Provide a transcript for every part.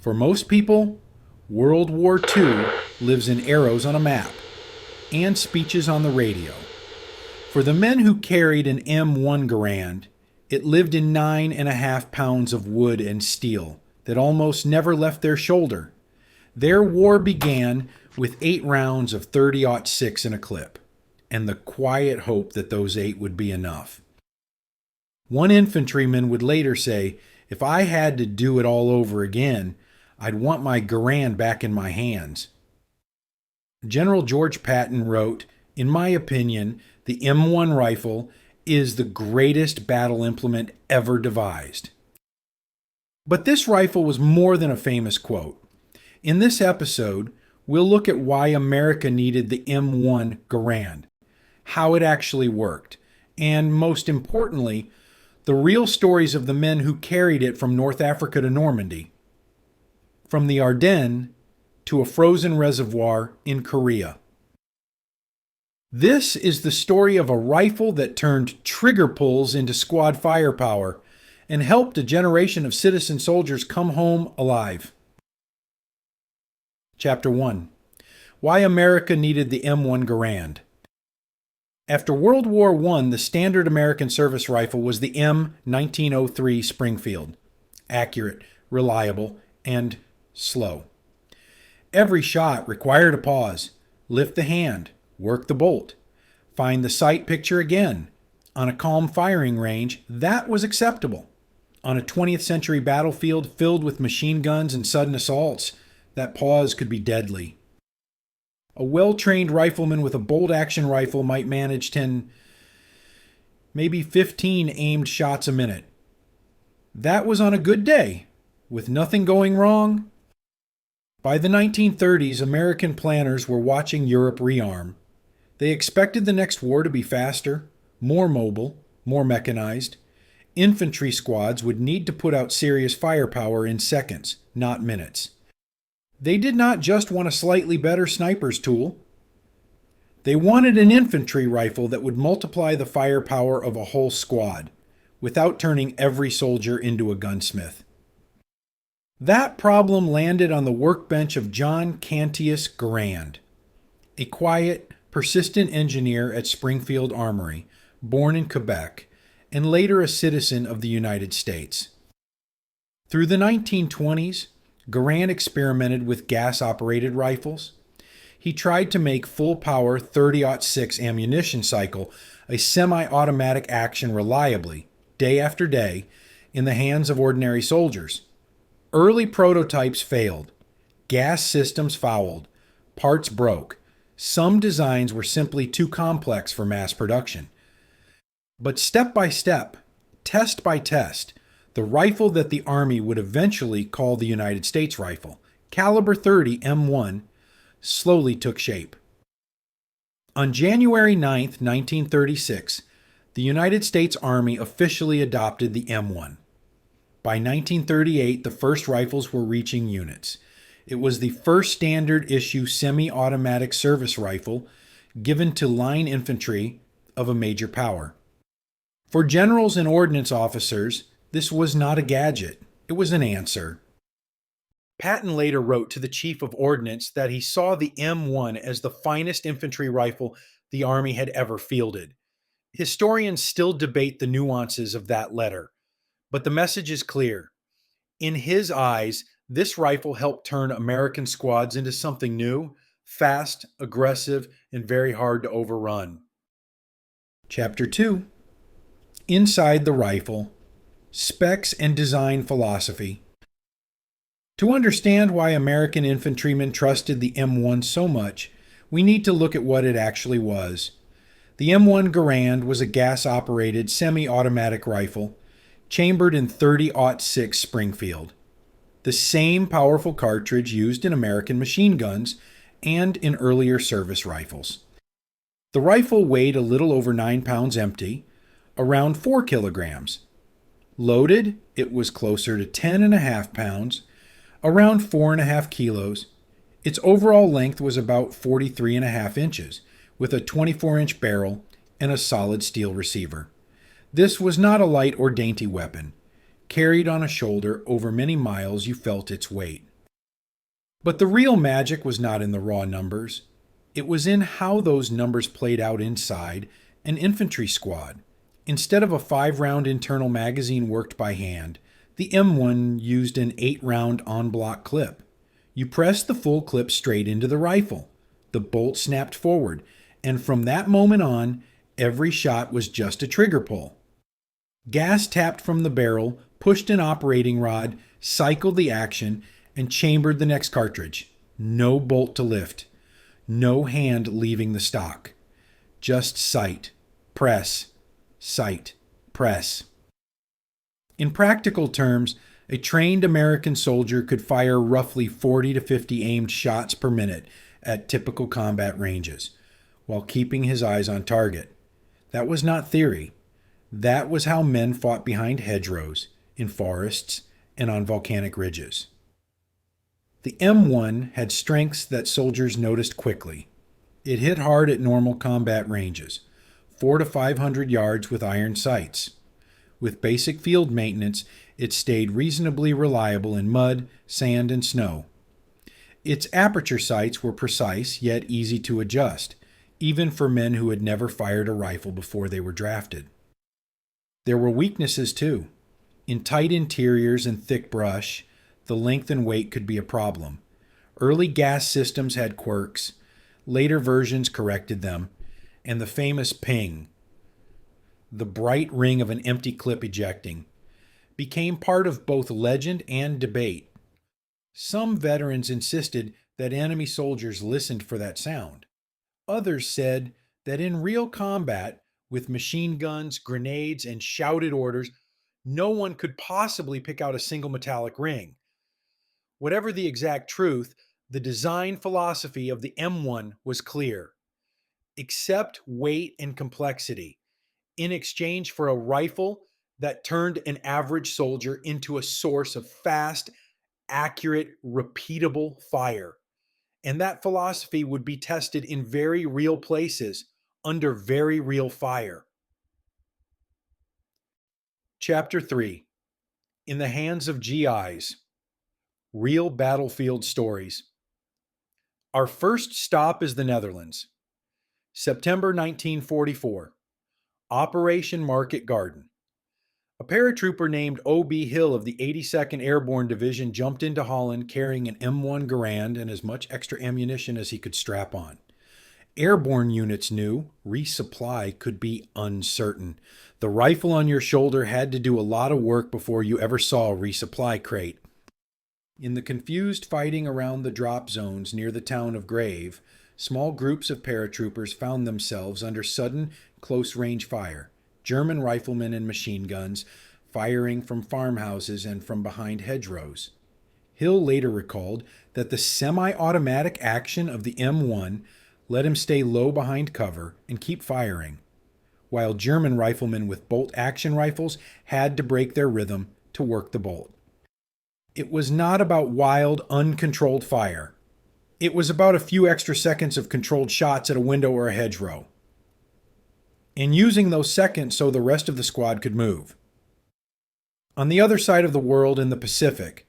For most people, World War II lives in arrows on a map and speeches on the radio. For the men who carried an M1 Garand, it lived in 9.5 pounds of wood and steel that almost never left their shoulder. Their war began with 8 rounds of 30-06 in a clip, and the quiet hope that those 8 would be enough. One infantryman would later say, "If I had to do it all over again, I'd want my Garand back in my hands." General George Patton wrote, "In my opinion, the M1 rifle is the greatest battle implement ever devised." But this rifle was more than a famous quote. In this episode, we'll look at why America needed the M1 Garand, how it actually worked, and most importantly, the real stories of the men who carried it from North Africa to Normandy, from the Ardennes to a frozen reservoir in Korea. This is the story of a rifle that turned trigger pulls into squad firepower and helped a generation of citizen soldiers come home alive. Chapter 1. Why America Needed the M1 Garand. After World War I, the standard American service rifle was the M1903 Springfield. Accurate, reliable, and slow. Every shot required a pause, lift the hand, work the bolt, find the sight picture again. On a calm firing range, that was acceptable. On a 20th century battlefield filled with machine guns and sudden assaults, that pause could be deadly. A well-trained rifleman with a bolt-action rifle might manage 10, maybe 15 aimed shots a minute. That was on a good day, with nothing going wrong. By the 1930s, American planners were watching Europe rearm. They expected the next war to be faster, more mobile, more mechanized. Infantry squads would need to put out serious firepower in seconds, not minutes. They did not just want a slightly better sniper's tool. They wanted an infantry rifle that would multiply the firepower of a whole squad, without turning every soldier into a gunsmith. That problem landed on the workbench of John Cantius Garand, a quiet, persistent engineer at Springfield Armory, born in Quebec, and later a citizen of the United States. Through the 1920s, Garand experimented with gas-operated rifles. He tried to make full-power 30-06 ammunition cycle a semi-automatic action reliably, day after day, in the hands of ordinary soldiers. Early prototypes failed. Gas systems fouled. Parts broke. Some designs were simply too complex for mass production. But step by step, test by test, the rifle that the Army would eventually call the United States rifle, caliber 30 M1, slowly took shape. On January 9, 1936, the United States Army officially adopted the M1. By 1938, the first rifles were reaching units. It was the first standard-issue semi-automatic service rifle given to line infantry of a major power. For generals and ordnance officers, this was not a gadget. It was an answer. Patton later wrote to the Chief of Ordnance that he saw the M1 as the finest infantry rifle the Army had ever fielded. Historians still debate the nuances of that letter, but the message is clear. In his eyes, this rifle helped turn American squads into something new, fast, aggressive, and very hard to overrun. Chapter 2. Inside the Rifle. Specs and Design Philosophy. To understand why American infantrymen trusted the M1 so much, we need to look at what it actually was. The M1 Garand was a gas-operated semi-automatic rifle, chambered in 30-06 Springfield. The same powerful cartridge used in American machine guns and in earlier service rifles. The rifle weighed a little over 9 pounds empty, around 4 kilograms. Loaded, it was closer to 10.5 pounds, around 4.5 kilos. Its overall length was about 43.5 inches, with a 24-inch barrel and a solid steel receiver. This was not a light or dainty weapon. Carried on a shoulder over many miles, you felt its weight. But the real magic was not in the raw numbers. It was in how those numbers played out inside an infantry squad. Instead of a 5-round internal magazine worked by hand, the M1 used an 8-round en-bloc clip. You pressed the full clip straight into the rifle. The bolt snapped forward, and from that moment on, every shot was just a trigger pull. Gas tapped from the barrel, pushed an operating rod, cycled the action, and chambered the next cartridge. No bolt to lift. No hand leaving the stock. Just sight, press, sight, press. In practical terms, a trained American soldier could fire roughly 40 to 50 aimed shots per minute at typical combat ranges, while keeping his eyes on target. That was not theory. That was how men fought behind hedgerows, in forests, and on volcanic ridges. The M1 had strengths that soldiers noticed quickly. It hit hard at normal combat ranges, 400 to 500 yards with iron sights. With basic field maintenance, it stayed reasonably reliable in mud, sand, and snow. Its aperture sights were precise yet easy to adjust, even for men who had never fired a rifle before they were drafted. There were weaknesses too. In tight interiors and thick brush, the length and weight could be a problem. Early gas systems had quirks. Later versions corrected them. And the famous ping, the bright ring of an empty clip ejecting, became part of both legend and debate. Some veterans insisted that enemy soldiers listened for that sound. Others said that in real combat, with machine guns, grenades, and shouted orders, no one could possibly pick out a single metallic ring. Whatever the exact truth, the design philosophy of the M1 was clear. Accept weight and complexity in exchange for a rifle that turned an average soldier into a source of fast, accurate, repeatable fire. And that philosophy would be tested in very real places, under very real fire. Chapter 3. In the Hands of GIs. Real Battlefield Stories. Our first stop is the Netherlands. September 1944. Operation Market Garden. A paratrooper named O.B. Hill of the 82nd Airborne Division jumped into Holland carrying an M1 Garand and as much extra ammunition as he could strap on. Airborne units knew resupply could be uncertain. The rifle on your shoulder had to do a lot of work before you ever saw a resupply crate. In the confused fighting around the drop zones near the town of Grave, small groups of paratroopers found themselves under sudden, close-range fire. German riflemen and machine guns firing from farmhouses and from behind hedgerows. Hill later recalled that the semi-automatic action of the M1 let him stay low behind cover and keep firing, while German riflemen with bolt-action rifles had to break their rhythm to work the bolt. It was not about wild, uncontrolled fire. It was about a few extra seconds of controlled shots at a window or a hedgerow, and using those seconds so the rest of the squad could move. On the other side of the world in the Pacific,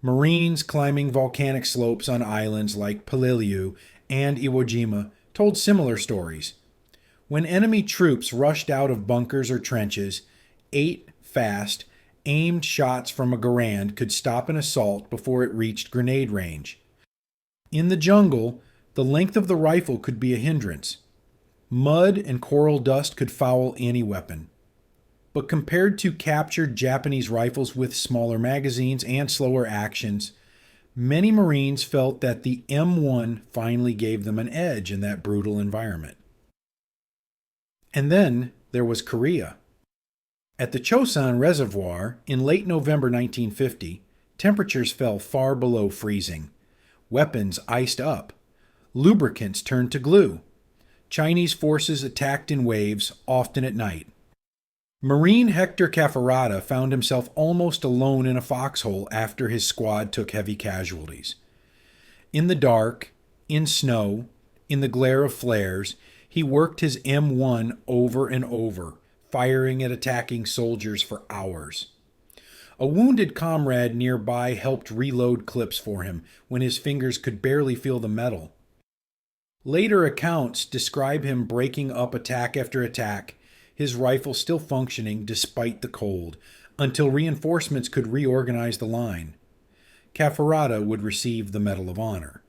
Marines climbing volcanic slopes on islands like Peleliu and Iwo Jima told similar stories. When enemy troops rushed out of bunkers or trenches, 8 fast, aimed shots from a Garand could stop an assault before it reached grenade range. In the jungle, the length of the rifle could be a hindrance. Mud and coral dust could foul any weapon. But compared to captured Japanese rifles with smaller magazines and slower actions, many Marines felt that the M1 finally gave them an edge in that brutal environment. And then there was Korea. At the Chosan Reservoir in late November 1950, temperatures fell far below freezing. Weapons iced up. Lubricants turned to glue. Chinese forces attacked in waves, often at night. Marine Hector Caffarata found himself almost alone in a foxhole after his squad took heavy casualties. In the dark, in snow, in the glare of flares, he worked his M1 over and over, firing at attacking soldiers for hours. A wounded comrade nearby helped reload clips for him when his fingers could barely feel the metal. Later accounts describe him breaking up attack after attack, his rifle still functioning despite the cold, until reinforcements could reorganize the line. Cafferata would receive the Medal of Honor.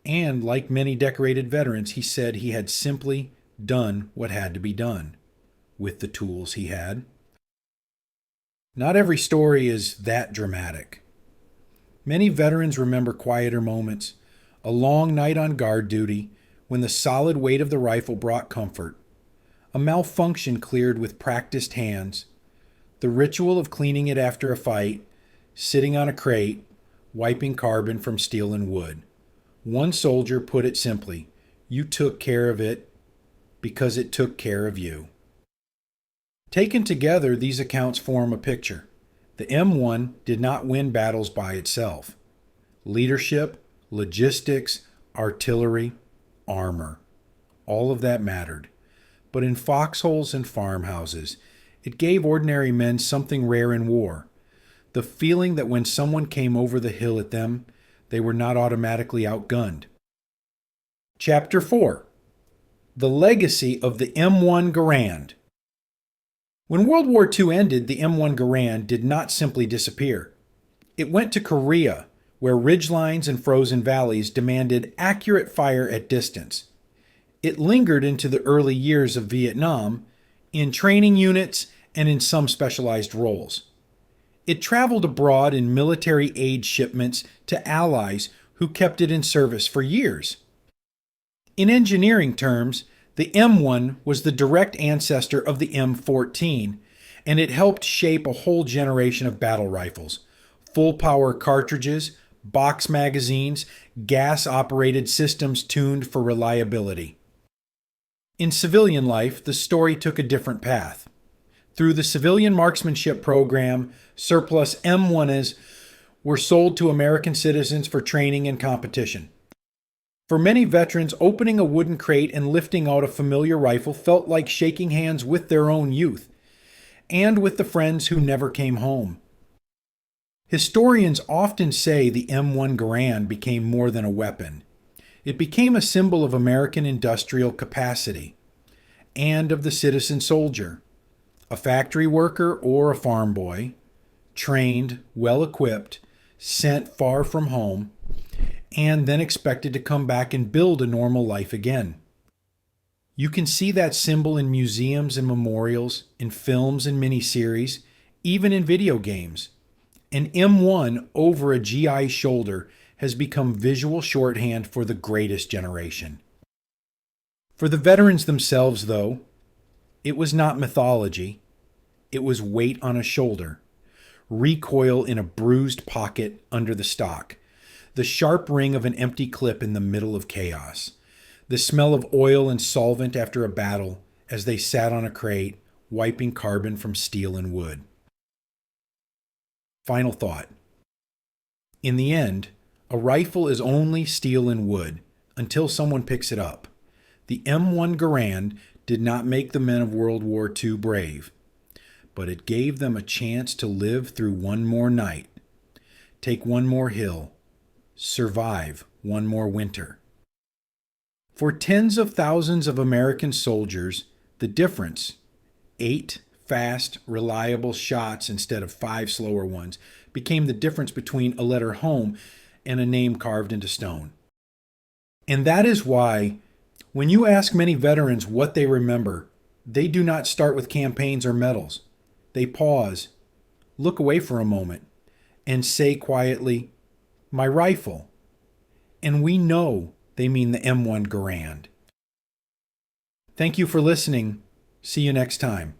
And like many decorated veterans, he said he had simply done what had to be done with the tools he had. Not every story is that dramatic. Many veterans remember quieter moments, a long night on guard duty when the solid weight of the rifle brought comfort, a malfunction cleared with practiced hands, the ritual of cleaning it after a fight, sitting on a crate, wiping carbon from steel and wood. One soldier put it simply, you took care of it because it took care of you. Taken together, these accounts form a picture. The M1 did not win battles by itself. Leadership, logistics, artillery, armor, all of that mattered. But in foxholes and farmhouses, it gave ordinary men something rare in war. The feeling that when someone came over the hill at them, they were not automatically outgunned. Chapter 4. The Legacy of the M1 Garand. When World War II ended, the M1 Garand did not simply disappear. It went to Korea, where ridgelines and frozen valleys demanded accurate fire at distance. It lingered into the early years of Vietnam, in training units and in some specialized roles. It traveled abroad in military aid shipments to allies who kept it in service for years. In engineering terms, the M1 was the direct ancestor of the M14, and it helped shape a whole generation of battle rifles, full-power cartridges, box magazines, gas-operated systems tuned for reliability. In civilian life, the story took a different path. Through the civilian marksmanship program, surplus M1s were sold to American citizens for training and competition. For many veterans, opening a wooden crate and lifting out a familiar rifle felt like shaking hands with their own youth, and with the friends who never came home. Historians often say the M1 Garand became more than a weapon. It became a symbol of American industrial capacity, and of the citizen soldier, a factory worker or a farm boy, trained, well-equipped, sent far from home, and then expected to come back and build a normal life again. You can see that symbol in museums and memorials, in films and miniseries, even in video games. An M1 over a GI shoulder has become visual shorthand for the greatest generation. For the veterans themselves, though, it was not mythology. It was weight on a shoulder, recoil in a bruised pocket under the stock, the sharp ring of an empty clip in the middle of chaos, the smell of oil and solvent after a battle as they sat on a crate, wiping carbon from steel and wood. Final thought. In the end, a rifle is only steel and wood until someone picks it up. The M1 Garand did not make the men of World War II brave, but it gave them a chance to live through one more night, take one more hill, survive one more winter. For tens of thousands of American soldiers, the difference, 8 fast, reliable shots instead of 5 slower ones, became the difference between a letter home and a name carved into stone. And that is why, when you ask many veterans what they remember, they do not start with campaigns or medals. They pause, look away for a moment, and say quietly, "My rifle." And we know they mean the M1 Garand. Thank you for listening. See you next time.